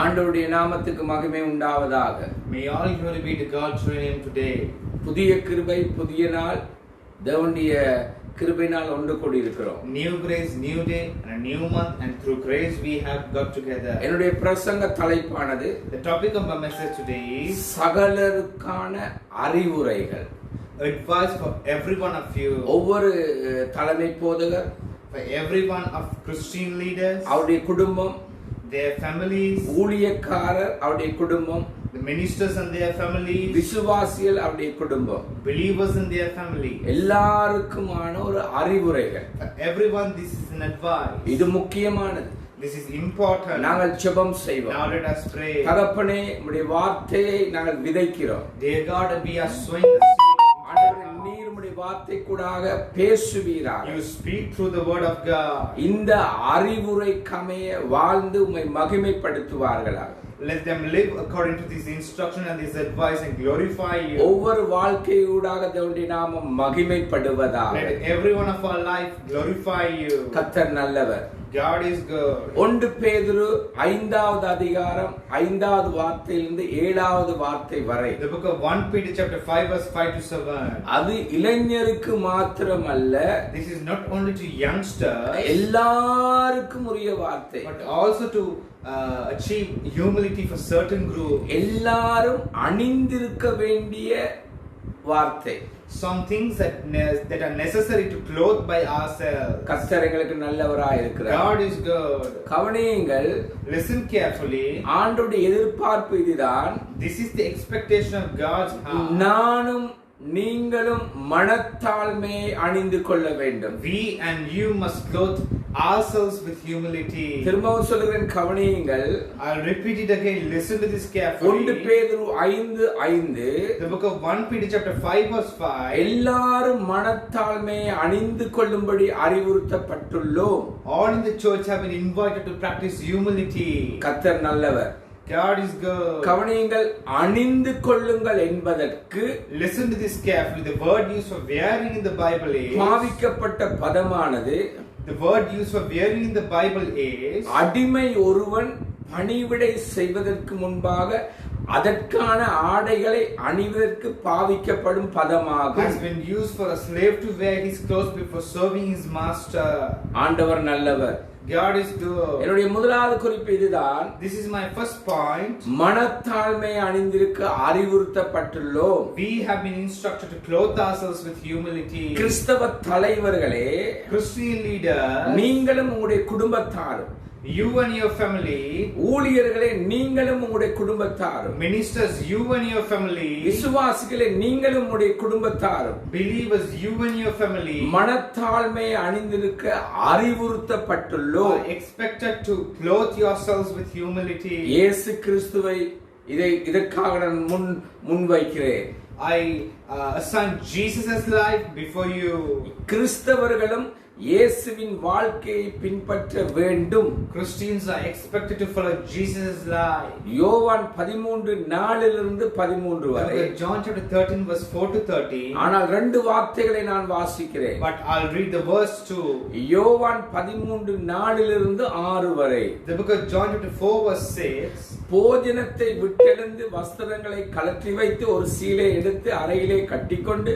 ஆண்டவருடைய நாமத்துக்கு மகிமை உண்டாவதாக. May all glory be to God's name today. புதிய கிருபை, புதிய நாள், தேவனுடைய கிருபையினால் ஒன்று கூடி இருக்கிறோம். New grace, new day, and a new month, and through grace we have got together. என்னுடைய பிரசங்க தலைப்பானது, the topic of my message today is சகலருக்கான அறிவுரைகள். Advice for every one of you. ஒவ்வொரு தலைமை போதகர், for every one of Christian leaders, அவருடைய குடும்பம், their families, ஊழியக்காரர் அவருடைய குடும்பம், the ministers and their families, விசுவாசிகள் அவருடைய குடும்பம், believers and their family, எல்லாருக்குமான ஒரு அறிவுரைகள். for everyone this is an advice. இது முக்கியமானது. This is important. நாங்கள் ஜெபம் செய்வோம். Now let us pray. தகப்பனே, உம்முடைய வார்த்தையை நாங்கள் விதைக்கிறோம். Dear God, we are sowing the seed. ஆண்டவரே, நீர் உம்முடைய வார்த்தை கூடாக பேசுவீராக. You speak through the word of God. இந்த அறிவுரைக்கமைய வாழ்ந்து உம்மை மகிமைப்படுத்துவார்களாக. Let them live according to this instruction and this advice and glorify you. ஒவ்வொரு வாழ்க்கையூடாக தேவனுடைய நாமம் மகிமைப்படுவதாக. Let every one of our life glorify you. கர்த்தர் நல்லவர். God is good. 1 பேதுரு 5வது அதிகாரம் 5வது வார்த்தையிலிருந்து 7வது வார்த்தை வரை. The book of 1 Peter chapter 5 verse 5 to 7. அது இளைஞருக்கு மாத்திரமல்ல, This is not only to youngsters, எல்லாருக்கும் உரிய வார்த்தை. but also to achieve humility for certain group. எல்லாரும் அணிந்திருக்க வேண்டிய வார்த்தை. Some things that are necessary to clothe by ourselves. கர்த்தர் எங்களுக்கு நல்லவராய் இருக்கிறார். God is good. கவனியுங்கள். Listen carefully. ஆண்டவருடைய எதிர்பார்ப்பு இதுதான். This is the expectation of God's heart. நானும் நீங்களும் மனத்தாழ்மையை அணிந்து கொள்ள வேண்டும். We and you must clothe ourselves with humility. திரும்பவும் சொல்கிறேன், கவனியுங்கள். I'll repeat it again. Listen to this carefully. 1 பேதுரு 5:5. The book of 1 Peter chapter 5 verse 5. எல்லாரும் மனத்தாழ்மையை அணிந்து கொள்ளும்படி அறிவுறுத்தப்பட்டுள்ளோம். All in the church have been invited to practice humility. கர்த்தர் நல்லவர். God is good. கவனியுங்கள், அணிந்து கொள்ளுங்கள் என்பதற்கு Listen to this carefully. The word used for wearing in the Bible is, பாவிக்கப்பட்ட பதமானது, the word used for wearing in the Bible is, அடிமை ஒருவன் பணிவிடை செய்வதற்கு முன்பாக அதற்கான ஆடைகளை அணிவதற்கு பாவிக்கப்படும் பதமாகும். has been used for a slave to wear his clothes before serving his master. ஆண்டவர் நல்லவர். God is good. என்னுடைய முதலாவது குறிப்பு இதுதான். This is my first point. மனத்தாழ்மையை அணிந்திருக்க அறிவுறுத்தப்பட்டுள்ளோம். We have been instructed to clothe ourselves with humility. கிறிஸ்தவ தலைவர்களே, Christian leaders, நீங்களும் உங்களுடைய குடும்பத்தாரும், you and your family, ஊழியர்களே நீங்களும் உங்களுடைய குடும்பத்தாரும், ministers, you and your family, விசுவாசிகளே நீங்களும் உங்களுடைய குடும்பத்தாரும், believers, you and your family, மனத்தாழ்மையை அணிந்திருக்க அறிவுறுத்தப்பட்டுள்ளோம். are expected to clothe yourselves with humility. இயேசு கிறிஸ்துவை இதற்காக நான் முன்வைக்கிறேன். I assign Jesus' life before you. கிறிஸ்தவர்களும் இயேசுவின் வாழ்க்கையை பின்பற்ற வேண்டும். Christians are expected to follow Jesus' life. யோவான் 13:4 13 வரை. John chapter 13 verse 4 to 13. ஆனால் 2 வார்த்தைகளை நான் வாசிக்கிறேன். But I'll read the verse 2. யோவான் 13:4 6 வரை. The book of John chapter 4 verse 6. போஜனத்தை விட்டெழுந்து வஸ்திரங்களை கழற்றி வைத்து ஒரு சீலை எடுத்து அறையிலே கட்டிக்கொண்டு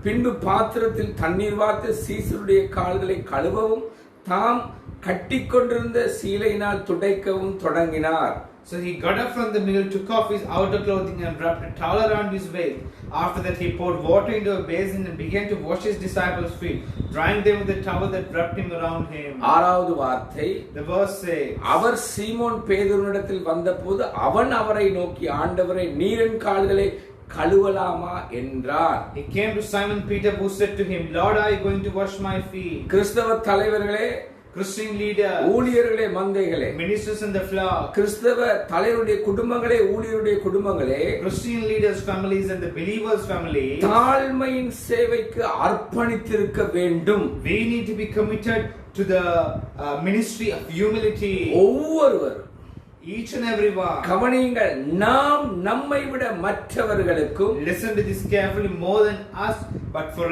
பின்பு பாத்திரத்தில் தண்ணீர் வார்த்து சீசருடைய கால்களை கழுவவும் தாம் கட்டிக்கொண்டிருந்த சீலையினால் துடைக்கவும் தொடங்கினார். So he got up from the meal, took off his outer clothing and wrapped a towel around his waist. After that he poured water into a basin and began to wash his disciples' feet, drying them with the towel that wrapped him around him. ஆறாவது வார்த்தை. The verse says, அவர் சீமோன் பேதுருவினிடத்தில் வந்தபோது அவன் அவரை நோக்கி, ஆண்டவரே, நீர் என் கால்களை கழுவலாமா என்றார். He came to Simon Peter, who said to him, Lord, are you going to wash my feet? கிறிஸ்தவ தலைவர்களே, Christian leaders, ஊழியர்களே, மந்தைகளே, ministers in the flock, கிறிஸ்தவ தலைவருடைய குடும்பங்களே, ஊழியருடைய குடும்பங்களே, Christian leaders' families and the believers' families, தாழ்மையின் சேவைக்கு அர்ப்பணித்திருக்க வேண்டும். we need to be committed to the ministry of humility. ஒவ்வொருவர் Each and everyone. கவனியுங்கள், நாம் நம்மை விட மற்றவர்களுக்கும், Listen to this carefully, more than us, but for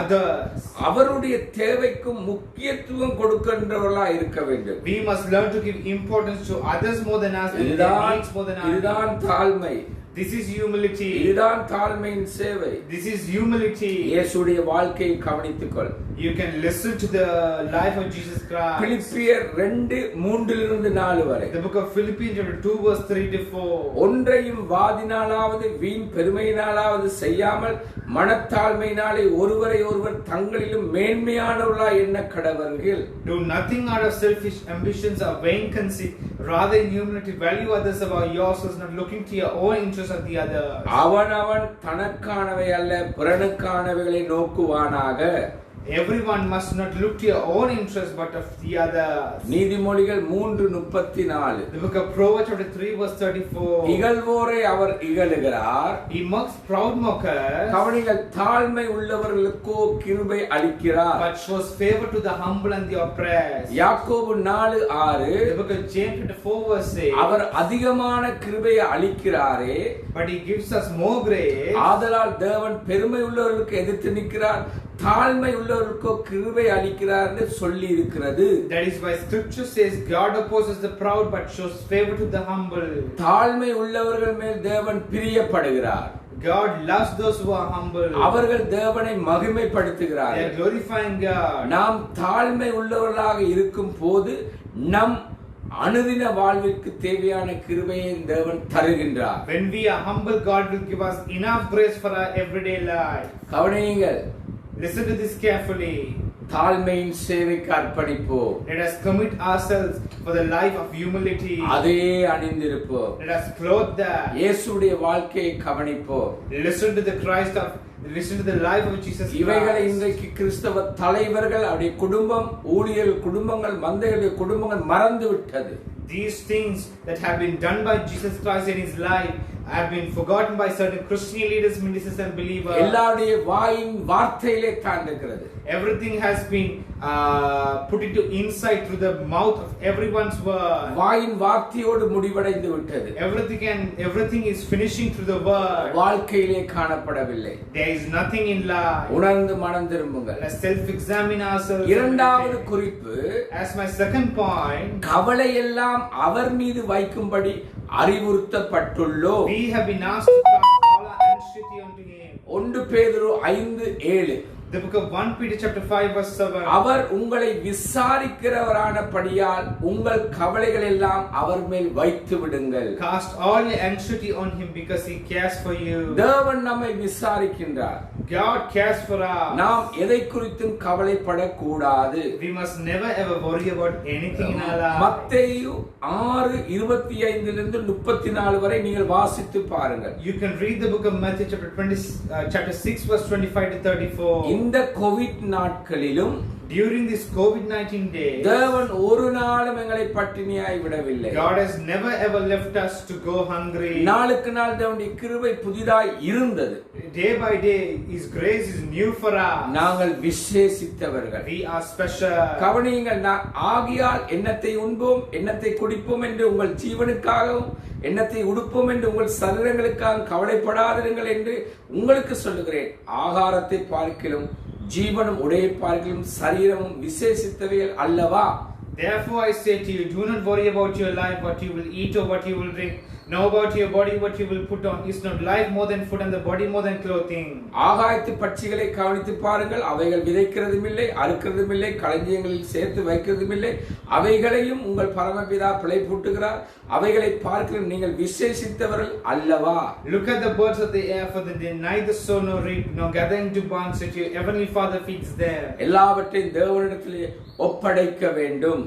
others. அவருடைய தேவைக்கும் முக்கியத்துவம் கொடுக்கின்றவர்களா இருக்க வேண்டும். We must learn to give importance to others more than us, and their இதுதான் needs more than us. இதுதான் தாழ்மை. This is humility. இதுதான் தாழ்மையின் சேவை. This is humility. இயேசுடைய வாழ்க்கையை கவனித்துக்கொள். You can listen to the life of Jesus Christ. பிலிப்பியர் 2:3-4 வரை. The book of Philippians chapter 2 verse 3 to 4. ஒன்றையும் வாதினாலாவது வீண் பெருமையினாலாவது செய்யாமல் மனத்தாழ்மையினாலே ஒருவரை ஒருவர் தங்களிலும் மேன்மையானவர்களாய் எண்ண கடவர்கள். Do nothing out of selfish ambitions or vain conceit, rather in humility value others above yourselves, not looking to your own interests of the others. அவனவன் தனக்கானவை அல்ல பிறனுக்கானவைகளை நோக்குவானாக. Everyone must not look to your own interests but of the others. நீதிமொழிகள் 3:34. The book of Proverbs chapter 3 verse 34. இகழ்வோரை our இகழுகிறார். He mocks proud mockers, கவனிகள், தாழ்மை உள்ளவர்களுக்கோ கிருபை அளிக்கிறார். but shows favor to the humble and the oppressed. யாக்கோபு 4:6. The book of James chapter 4 verse 6. அவர் அதிகமான கிருபையை அளிக்கிறாரே, But he gives us more grace. ஆதலால் தேவன் பெருமை உள்ளவர்களுக்கு எதிர்த்து நிற்கிறார், தாழ்மை உள்ளவர்களுக்கோ கிருபை அளிக்கிறார் என்று சொல்லி இருக்கிறது. That is why scripture says God opposes the proud but shows favor to the humble. தாழ்மை உள்ளவர்கள் மேல் தேவன் பிரியப்படுகிறார். God loves those who are humble. அவர்கள் தேவனை They மகிமைப்படுத்துகிறார்கள். are glorifying God. நாம் தாழ்மை உள்ளவர்களாக இருக்கும் போது நம் அனுதின வாழ்விற்கு தேவையான கிருபையை தேவன் தருகின்றார். When we are humble, God will give us enough grace for our everyday life. கவனியுங்கள், Listen to this carefully. தாழ்மையின் சேவைக்கு அர்ப்பணிப்போம். Let us commit ourselves for the life of humility. அதே அணிந்திருப்போம். Let us clothe that. இயேசுடைய வாழ்க்கையை கவனிப்போம். Listen to the Christ of listen to the life of Jesus இவைகளை Christ. இன்றைக்கு கிறிஸ்தவ தலைவர்கள், அவருடைய குடும்பம், ஊழியர் குடும்பங்கள், மந்தைகளுடைய குடும்பங்கள் மறந்து விட்டது. These things that have been done by Jesus Christ in his life have been forgotten by certain Christian leaders, ministers and believers. எல்லாருடைய வாயின் வார்த்தையிலே தான் இருக்கிறது. Everything has been put into insight through the mouth of everyone's word. வாயின் வார்த்தையோடு முடிவடைந்து விட்டது. Everything is finishing through the word. வாழ்க்கையிலே காணப்படவில்லை. There is nothing in life. உணர்ந்து மனம் திரும்புங்கள். Let's self-examine ourselves. இரண்டாவது குறிப்பு, As my second point, கவலை எல்லாம் அவர் மீது வைக்கும்படி அறிவுறுத்தப்பட்டுள்ளோம். we have been asked to cast all our anxiety onto him. 1 பேதுரு 5:7. The book of 1 Peter chapter 5 verse 7. அவர் உங்களை விசாரிக்கிறவரானபடியால் உங்கள் கவலைகள் எல்லாம் அவர் மேல் வைத்து விடுங்கள். Cast all your anxiety on him because he cares for you. தேவன் நம்மை விசாரிக்கின்றார். God cares for us. நாம் எதை குறித்தும் கவலைப்படக்கூடாது. We must never ever worry about anything in our life. மத்தேயு 6:25 34 வரை நீங்கள் வாசித்து பாருங்கள். You can read the book of Matthew chapter 6 verse 25 to 34. இந்த கோவிட் நாட்களிலும் During this COVID-19 days, தேவன் ஒரு நாளும் எங்களை பட்டினியாய் விடவில்லை. God has never ever left us to go hungry. நாளுக்கு நாள் தேவனுடைய கிருபை புதிதாய் இருந்தது. Day by day his grace is new for us. நாங்கள் விசேஷித்தவர்கள். We are special. கவனியுங்கள், ஆகியால் எண்ணத்தை உண்போம், எண்ணத்தை குடிப்போம் என்று உங்கள் ஜீவனுக்காகவும், எண்ணத்தை உடுப்போம் என்று உங்கள் சரீரங்களுக்காக கவலைப்படாதிருங்கள் என்று உங்களுக்கு சொல்லுகிறேன். ஆகாரத்தை பார்க்கிலும் ஜீவனும் உடைய பார்க்கிலும் சரீரமும் விசேஷித்தவைகள் அல்லவா? Therefore I say to you, do not worry about your life, what you will eat or what you will drink, nor about your body what you will put on. Is not life more than food and the body more than clothing? ஆகாயத்து பட்சிகளை கவனித்து பாருங்கள், அவைகள் விதைக்கிறதும் இல்லை, அறுக்கிறதும் இல்லை, களஞ்சியங்களில் சேர்த்து வைக்கிறதும் இல்லை, அவைகளையும் உங்கள் பரமபிதா பிழைப்பூட்டுகிறார். அவைகளை பார்க்கிலும் நீங்கள் விசேஷித்தவர்கள் அல்லவா? Look at the birds of the air, for they neither sow nor reap nor gather into barns, yet your heavenly Father feeds them. எல்லாவற்றையும் தேவனிடத்திலே ஒப்படைக்க வேண்டும்.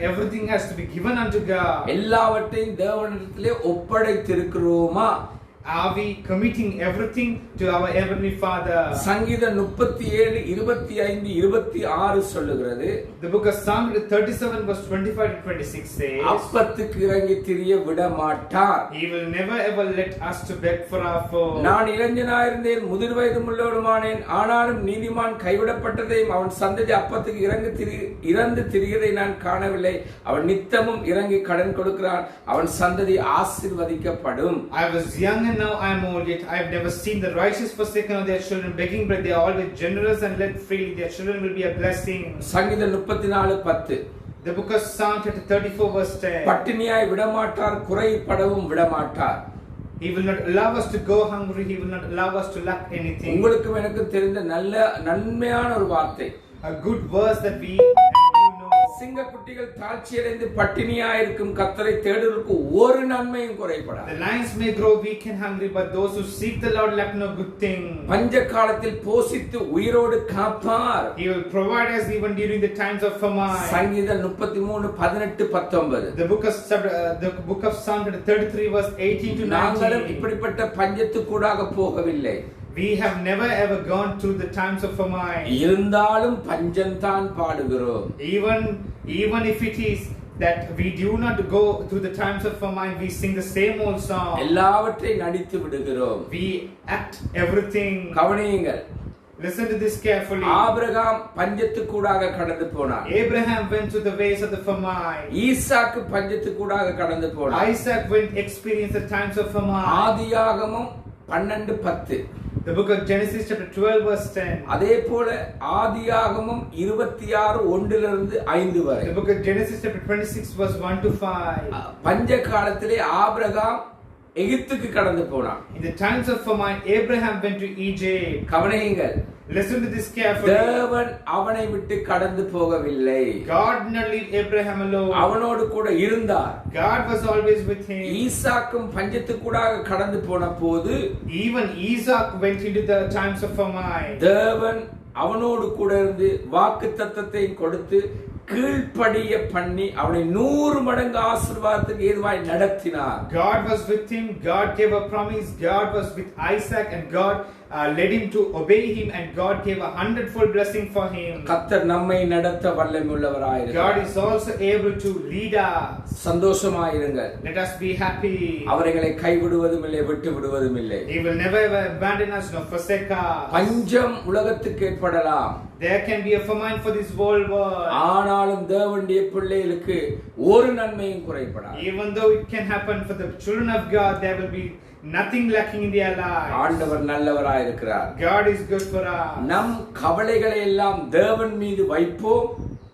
Everything has to be given unto God. எல்லாவற்றையும் தேவனிடத்திலே ஒப்படைத்திருக்கிறோமா? Are we committing everything to our Heavenly Father? சங்கீதம் 37 25 26 சொல்லுகிறது. The book of Psalm 37 verse 25 to 26 says, அப்பத்துக்கு இறங்கி திரிய விட மாட்டார். He will never ever let us to beg for our food. நான் இளைஞனாயிருந்தேன், முதிர் வயதுமுள்ளவனுமானேன், ஆனாலும் நீதிமான் கைவிடப்பட்டதையும் அவன் சந்ததி அப்பத்துக்கு இறந்து திரியதை நான் காணவில்லை. அவன் நித்தமும் இறங்கி கடன் கொடுக்கிறான், அவன் சந்ததி ஆசீர்வதிக்கப்படும். I was young and now I am old, yet I have never seen the righteous forsaken of their children begging bread. They are always generous and led freely. Their children will be a blessing. சங்கீதம் 34:10. The book of Psalm 34 verse 10. பட்டினியாய் விடமாட்டார், குறைபடவும் விடமாட்டார். He will not allow us to go hungry. He will not allow us to lack anything. உங்களுக்கும் எனக்கும் தெரிந்த நன்மையான ஒரு வார்த்தை. A good verse that we சிங்கக்குட்டிகள் தாழ்ச்சியடைந்து பட்டினியாயிருக்கும் கர்த்தரை தேடுவதற்கு ஒரு நன்மையும் குறைபடாது. The lions may grow weak and hungry, but those who seek the Lord lack no good thing. பஞ்ச காலத்தில் போஷித்து உயிரோடு காப்பார். He will provide us even during the times of famine. சங்கீதம் 33:18-19. The book of Psalm 33 verse 18 to 19. நாங்களும் இப்படிப்பட்ட பஞ்சத்துக்கூடாக போகவில்லை. We have never ever gone through the times of famine. இருந்தாலும் பஞ்சம்தான் பாடுகிறோம். Even if it is that we do not go through the times of famine, we sing the same old song. எல்லாவற்றையும் நடித்து விடுகிறோம். We act everything. கவனியுங்கள். Listen to this carefully. Abraham பஞ்சத்துக்கூடாக கடந்து போனான். Abraham went through the ways of the famine. ஈசாக்கு பஞ்சத்துக்கூடாக கடந்து போனான். Isaac went experience the times of famine. ஆதியாகமம் 12:10. The book of Genesis chapter 12 verse 10. அதே போல ஆதியாகமம் 26:1-5 வரை. The book of Genesis chapter 26 verse 1 to 5. பஞ்ச காலத்திலே ஆபிரகாம் எகிப்துக்கு கடந்து போனான். In the times of famine, Abraham went to Egypt. கவனியுங்கள். Listen to this carefully. தேவன் அவனை விட்டு கடந்து போகவில்லை. God did not leave Abraham alone. அவனோடு கூட இருந்தார். God was always with him. ஈசாக்கும் பஞ்சத்துக்கூடாக கடந்து போன போது Even Isaac went into the times of famine. தேவன் அவனோடு கூட இருந்து வாக்குத்தத்தத்தை கொடுத்து கீழ்ப்படிய பண்ணி அவனை 100 மடங்கு ஆசீர்வாதத்துக்கு ஏதுவாய் நடத்தினார். God was with him. God gave a promise. God was with Isaac, and God led him to obey him, and God gave 100-fold blessing for him. கர்த்தர் நம்மை நடத்த வல்லமையுள்ளவராய் God is also able to lead us. சந்தோஷமாயிருங்கள். Let us be happy. அவர்களை கைவிடுவதும் இல்லை, விட்டு விடுவதும் இல்லை. He will never ever abandon us nor forsake us. பஞ்சம் உலகத்துக்கு ஏற்படலாம். There can be a famine for this whole world. ஆனாலும் தேவனுடைய பிள்ளைகளுக்கு ஒரு நன்மையும் குறைபடாது. Even though it can happen for the children of God, there will be nothing lacking in their lives. ஆண்டவர் நல்லவராய் இருக்கிறார். God is good for us. நம் கவலைகளை எல்லாம் தேவன் மீது வைப்போம்.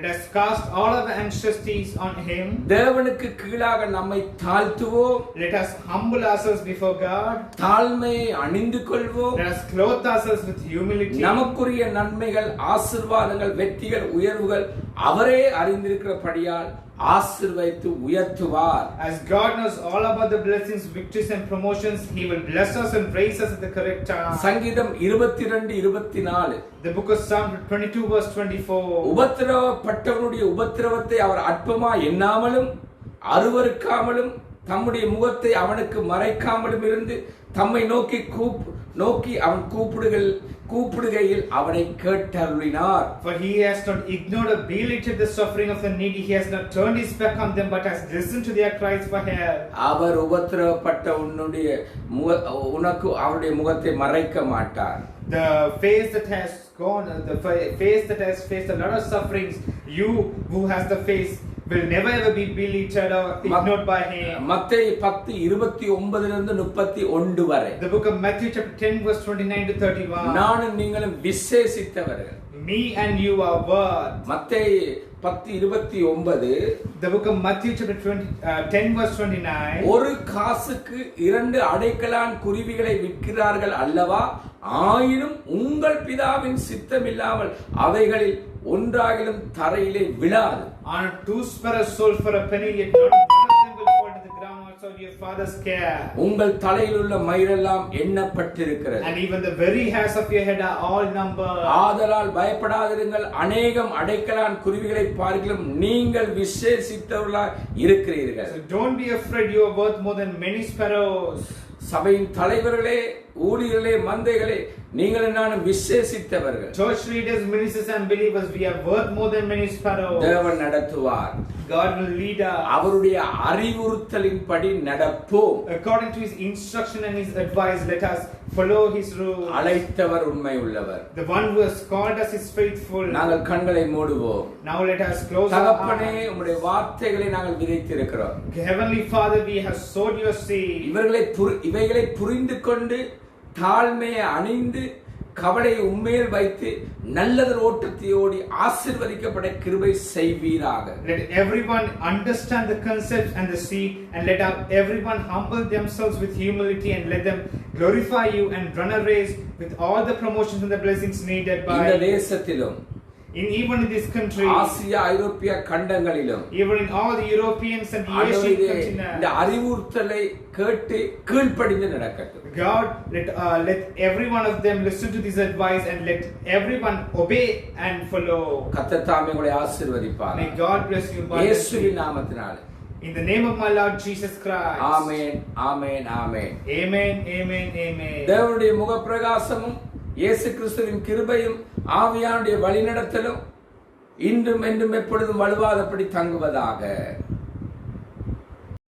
Let us cast all our anxieties on him. தேவனுக்கு கீழாக நம்மை தாழ்த்துவோம். Let us humble ourselves before God. தாழ்மையை அணிந்து கொள்வோம். Let us clothe ourselves with humility. நமக்குரிய நன்மைகள், ஆசீர்வாதங்கள், வெற்றிகள், உயர்வுகள் அவரே அறிந்திருக்கிறபடியால் ஆசீர்வதித்து உயர்த்துவார். As God knows all about the blessings, victories and promotions, he will bless us and praise us at the correct time. சங்கீதம் 22:24. The book of Psalm 22 verse 24. உபத்திரவப்பட்டவனுடைய உபத்திரவத்தை அவர் அற்பமா எண்ணாமலும் அருவருக்காமலும் தம்முடைய முகத்தை அவனுக்கு மறைக்காமலும் இருந்து தம்மை நோக்கி அவன் கூப்பிடுகையில் அவனை கேட்டருளினார். For he has not ignored or belittled the suffering of the needy. He has not turned his back on them, but has listened to their cries for help. அவர் உபத்திரவப்பட்ட உனக்கு அவருடைய முகத்தை மறைக்க மாட்டார். The face that has faced a lot of sufferings, you who has the face will never ever be belittled or ignored by him. மத்தேயு 10:29-31 வரை. The book of Matthew chapter 10 verse 29 to 31. நானும் நீங்களும் விசேஷித்தவர்கள். Me and you are worth. மத்தேயு 10:29. The book of Matthew chapter 10 verse 29. ஒரு காசுக்கு 2 அடைக்கலான் குருவிகளை விற்கிறார்கள் அல்லவா? ஆயினும் உங்கள் பிதாவின் சித்தம் இல்லாமல் அவைகளில் ஒன்றாகிலும் தரையிலே விழாது. On 2 sparrows sold for a penny, yet not one of them will fall to the ground outside your father's care. உங்கள் தலையில் உள்ள மயிரெல்லாம் எண்ணப்பட்டிருக்கிறது. And even the very hairs of your head are all numbered. ஆதலால் பயப்படாதிருங்கள், அநேகம் அடைக்கலான் குருவிகளை பார்க்கிலும் நீங்கள் விசேஷித்தவர்களாய் இருக்கிறீர்கள். So don't be afraid, you are worth more than many sparrows. சபையின் தலைவர்களே, ஊழியர்களே, மந்தைகளே, நீங்கள் நானும் விசேஷித்தவர்கள். Church leaders, ministers and believers, we are worth more than many sparrows. தேவன் நடத்துவார். God will lead us. அவருடைய அறிவுறுத்தலின்படி நடப்போம். According to his instruction and his advice, let us follow his rules. அழைத்தவர் உண்மை உள்ளவர். The one who has called us is faithful. நாங்கள் கண்களை மூடுவோம். Now let us close our தகப்பனே, eyes. உம்முடைய வார்த்தைகளை நாங்கள் விதைத்திருக்கிறோம். Heavenly Father, we have sowed your seed. இவைகளை புரிந்து கொண்டு தாழ்மையை அணிந்து கவலையை உண்மையில் வைத்து நல்லதொரு ஓட்டத்தை ஓடி ஆசீர்வதிக்கப்பட கிருபை செய்வீராக. Let everyone understand the concepts and the seed, and let everyone humble themselves with humility, and let them glorify you and run a race with all the promotions and the blessings needed by இந்த தேசத்திலும் even in this country, Asia ஐரோப்பிய கண்டங்களிலும் even in all the Europeans and the Asian continent, இந்த அறிவுறுத்தலை கேட்டு கீழ்ப்படிந்து நடக்கட்டும். God, let every one of them listen to this advice, and let everyone obey and follow. கர்த்தர் தாமே உங்களை ஆசீர்வதிப்பார். May God bless you. இயேசுவின் நாமத்தினாலே. In the name of my Lord Jesus Christ. Amen, amen, amen. Amen, amen, amen. தேவனுடைய முகப்பிரகாசமும் இயேசு கிறிஸ்துவின் கிருபையும் ஆவியானுடைய வழிநடத்தலும் இன்றும் என்றும் எப்பொழுதும் வலுவாதபடி தங்குவதாக.